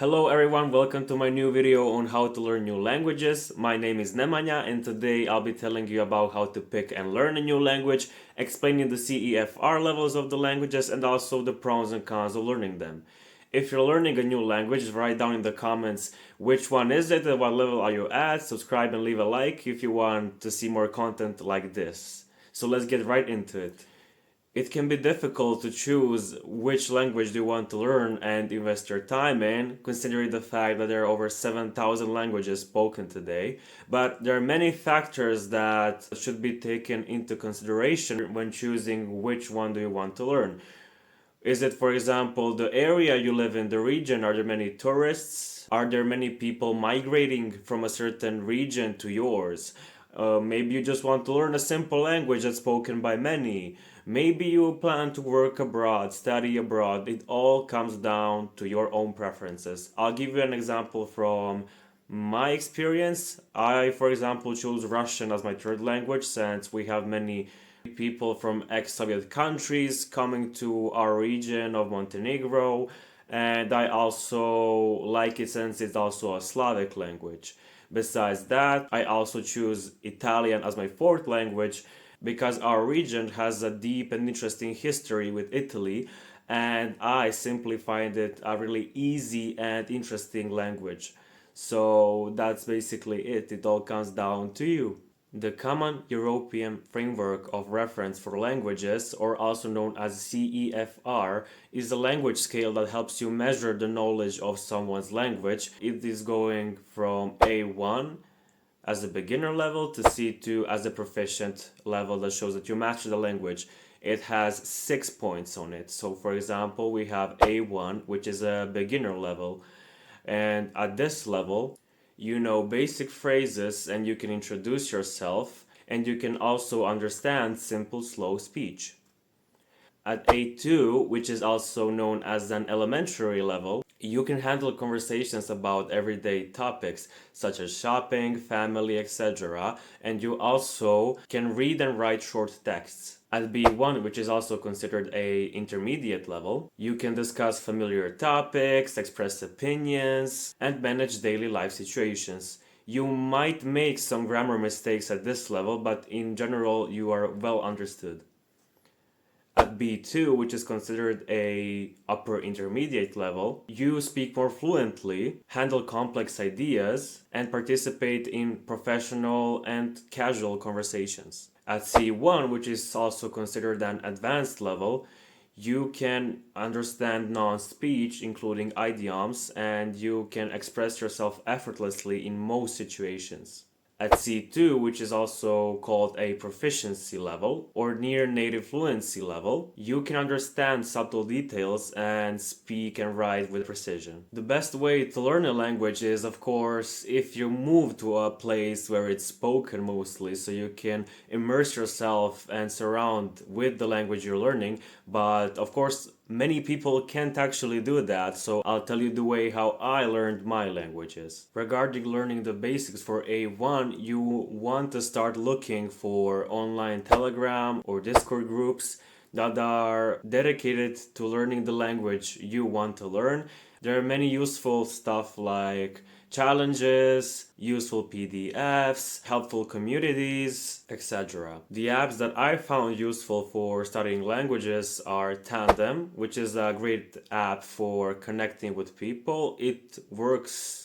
Hello everyone, welcome to my new video on how to learn new languages. My name is Nemanja and today I'll be telling you about how to pick and learn a new language, explaining the CEFR levels of the languages and also the pros and cons of learning them. If you're learning a new language, write down in the comments which one is it and what level are you at. Subscribe and leave a like if you want to see more content like this. So let's get right into it. It can be difficult to choose which language do you want to learn and invest your time in, considering the fact that there are over 7,000 languages spoken today. But there are many factors that should be taken into consideration when choosing which one do you want to learn. Is it, for example, the area you live in, the region? Are there many tourists? Are there many people migrating from a certain region to yours? Maybe you just want to learn a simple language that's spoken by many. Maybe you plan to work abroad, study abroad. It all comes down to your own preferences. I'll give you an example from my experience. I, for example, chose Russian as my third language since we have many people from ex-Soviet countries coming to our region of Montenegro, and I also like it since it's also a Slavic language. Besides that, I also choose Italian as my fourth language because our region has a deep and interesting history with Italy, and I simply find it a really easy and interesting language. So that's basically it. It all comes down to you. The Common European Framework of Reference for Languages, or also known as CEFR, is a language scale that helps you measure the knowledge of someone's language. It is going from A1 as a beginner level to C2 as a proficient level that shows that you master the language. It has 6 points on it. So, for example, we have A1, which is a beginner level, and at this level, you know basic phrases and you can introduce yourself and you can also understand simple slow speech. At A2, which is also known as an elementary level, you can handle conversations about everyday topics such as shopping, family, etc. And you also can read and write short texts. At B1, which is also considered a intermediate level, you can discuss familiar topics, express opinions, and manage daily life situations. You might make some grammar mistakes at this level, but in general, you are well understood. At B2, which is considered a upper intermediate level, you speak more fluently, handle complex ideas, and participate in professional and casual conversations. At C1, which is also considered an advanced level, you can understand non-speech, including idioms, and you can express yourself effortlessly in most situations. At C2, which is also called a proficiency level or near native fluency level, you can understand subtle details and speak and write with precision. The best way to learn a language is, of course, if you move to a place where it's spoken mostly, so you can immerse yourself and surround with the language you're learning. But of course, many people can't actually do that, so I'll tell you the way how I learned my languages. Regarding learning the basics for A1, you want to start looking for online Telegram or Discord groups that are dedicated to learning the language you want to learn. There are many useful stuff like challenges, useful PDFs, helpful communities, etc. The apps that I found useful for studying languages are Tandem, which is a great app for connecting with people. It works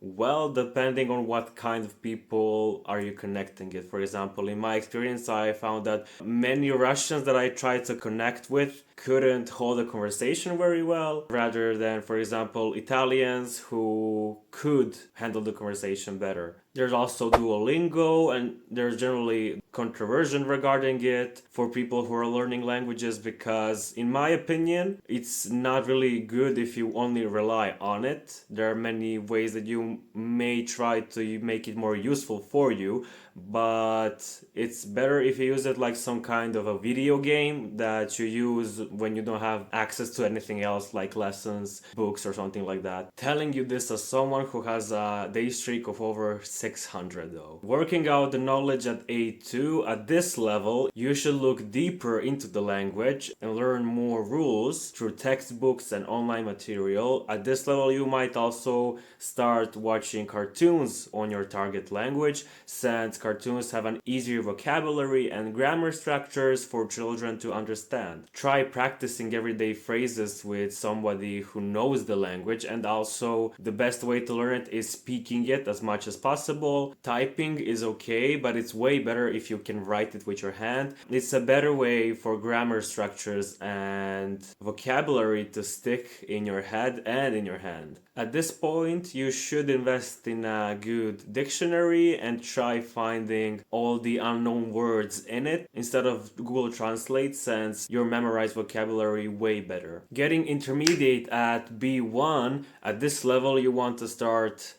well, depending on what kind of people are you connecting it. For example, in my experience, I found that many Russians that I tried to connect with couldn't hold a conversation very well, rather than, for example, Italians who could handle the conversation better. There's also Duolingo, and there's generally controversy regarding it for people who are learning languages because, in my opinion, it's not really good if you only rely on it. There are many ways that you may try to make it more useful for you, but it's better if you use it like some kind of a video game that you use when you don't have access to anything else like lessons, books, or something like that. Telling you this as someone who has a day streak of over 600 though. Working out the knowledge at A2, at this level, you should look deeper into the language and learn more rules through textbooks and online material. At this level, you might also start watching cartoons on your target language, since cartoons have an easier vocabulary and grammar structures for children to understand. Try practicing everyday phrases with somebody who knows the language, and also the best way to learn it is speaking it as much as possible. Typing is okay, but it's way better if you can write it with your hand. It's a better way for grammar structures and vocabulary to stick in your head and in your hand. At this point, you should invest in a good dictionary and try finding all the unknown words in it instead of Google Translate, since you'll memorize vocabulary way better. Getting intermediate at B1, at this level you want to start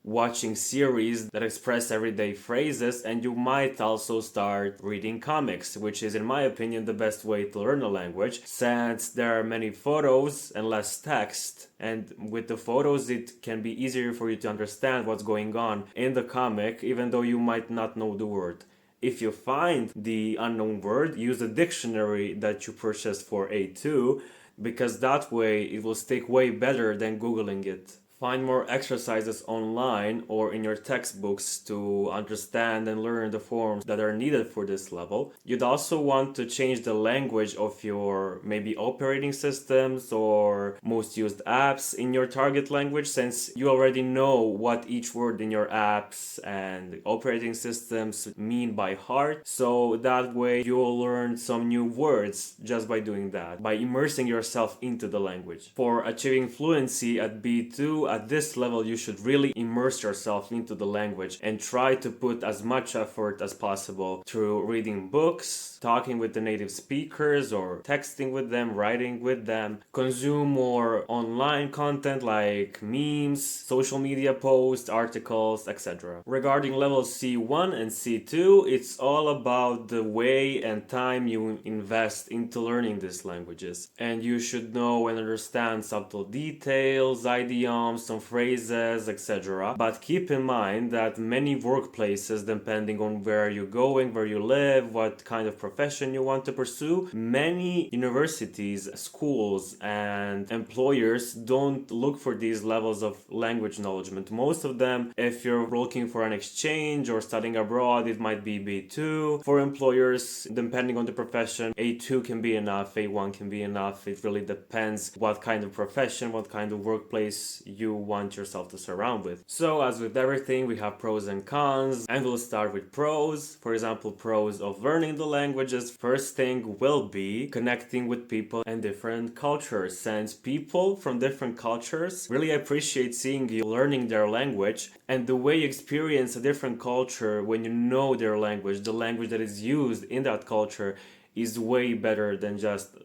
watching series that express everyday phrases, and you might also start reading comics, which is in my opinion the best way to learn a language, since there are many photos and less text, and with the photos it can be easier for you to understand what's going on in the comic even though you might not know the word. If you find the unknown word, use a dictionary that you purchased for A2, because that way it will stick way better than Googling it. Find more exercises online or in your textbooks to understand and learn the forms that are needed for this level. You'd also want to change the language of your maybe operating systems or most used apps in your target language, since you already know what each word in your apps and operating systems mean by heart. So that way you'll learn some new words just by doing that, by immersing yourself into the language. For achieving fluency at B2, at this level you should really immerse yourself into the language and try to put as much effort as possible through reading books, talking with the native speakers or texting with them, writing with them. Consume more online content like memes, social media posts, articles, etc. Regarding levels C1 and C2, it's all about the way and time you invest into learning these languages. And you should know and understand subtle details, idioms, some phrases, etc. But keep in mind that many workplaces, depending on where you're going, where you live, what kind of profession you want to pursue, many universities, schools, and employers don't look for these levels of language knowledge. Most of them, if you're looking for an exchange or studying abroad, it might be B2. For employers, depending on the profession, A2 can be enough, A1 can be enough. It really depends what kind of profession, what kind of workplace you want yourself to surround with. So as with everything, we have pros and cons, and we'll start with pros. For example, pros of learning the languages. First thing will be connecting with people and different cultures, since people from different cultures really appreciate seeing you learning their language, and the way you experience a different culture when you know their language, the language that is used in that culture, is way better than just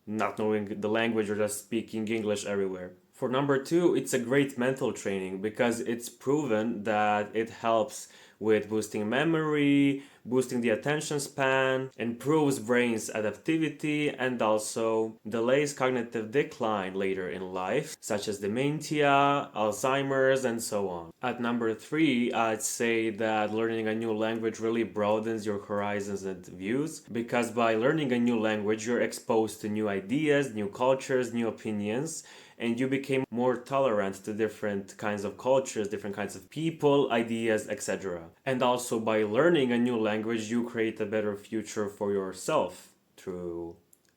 not knowing the language or just speaking English everywhere. For number two, it's a great mental training because it's proven that it helps with boosting memory, boosting the attention span, improves brain's adaptivity, and also delays cognitive decline later in life, such as dementia, Alzheimer's, and so on. At number three, I'd say that learning a new language really broadens your horizons and views, because by learning a new language, you're exposed to new ideas, new cultures, new opinions, and you became more tolerant to different kinds of cultures, different kinds of people, ideas, etc. And also by learning a new language, you create a better future for yourself through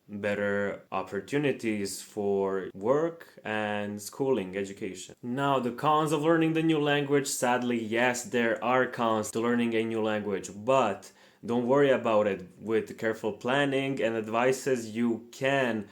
better opportunities for work and schooling, education. Now, the cons of learning the new language, sadly, yes, there are cons to learning a new language, but don't worry about it. With careful planning and advices, you can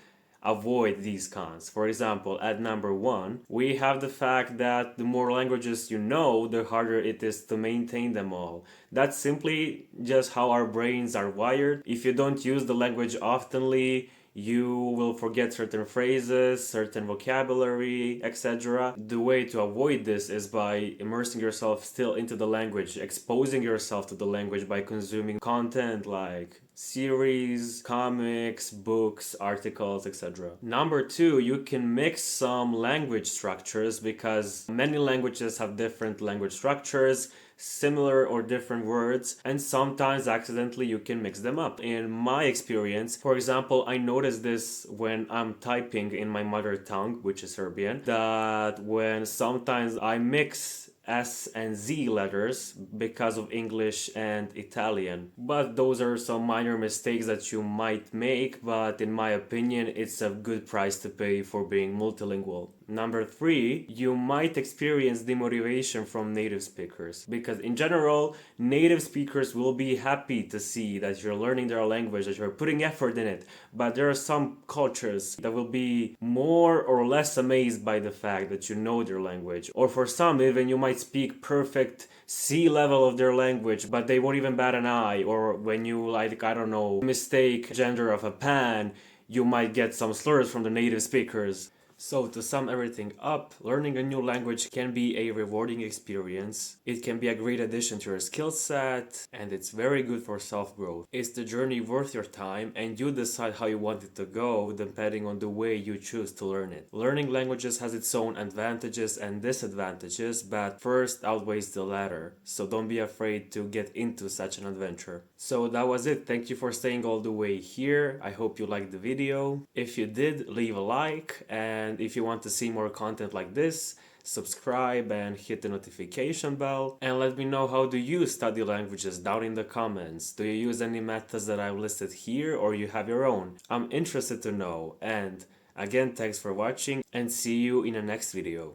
avoid these cons. For example, at number one, we have the fact that the more languages you know, the harder it is to maintain them all. That's simply just how our brains are wired. If you don't use the language oftenly, you will forget certain phrases, certain vocabulary, etc. The way to avoid this is by immersing yourself still into the language, exposing yourself to the language by consuming content like series, comics, books, articles, etc. Number two, you can mix some language structures because many languages have different language structures, similar or different words, and sometimes accidentally you can mix them up. In my experience, for example, I noticed this when I'm typing in my mother tongue, which is Serbian, that when sometimes I mix S and Z letters because of English and Italian. But those are some minor mistakes that you might make, but in my opinion, it's a good price to pay for being multilingual. Number three, you might experience demotivation from native speakers because, in general, native speakers will be happy to see that you're learning their language, that you're putting effort in it. But there are some cultures that will be more or less amazed by the fact that you know their language. Or for some, even you might speak perfect C level of their language, but they won't even bat an eye. Or when you, like, I don't know, mistake gender of a pan, you might get some slurs from the native speakers. So, to sum everything up, learning a new language can be a rewarding experience. It can be a great addition to your skill set, and it's very good for self growth. Is the journey worth your time, and you decide how you want it to go depending on the way you choose to learn it. Learning languages has its own advantages and disadvantages, but first outweighs the latter. So, don't be afraid to get into such an adventure. So, that was it. Thank you for staying all the way here. I hope you liked the video. If you did, leave a like, and if you want to see more content like this, subscribe and hit the notification bell. And let me know, how do you study languages down in the comments. Do you use any methods that I've listed here, or you have your own? I'm interested to know. And again, thanks for watching, and see you in the next video.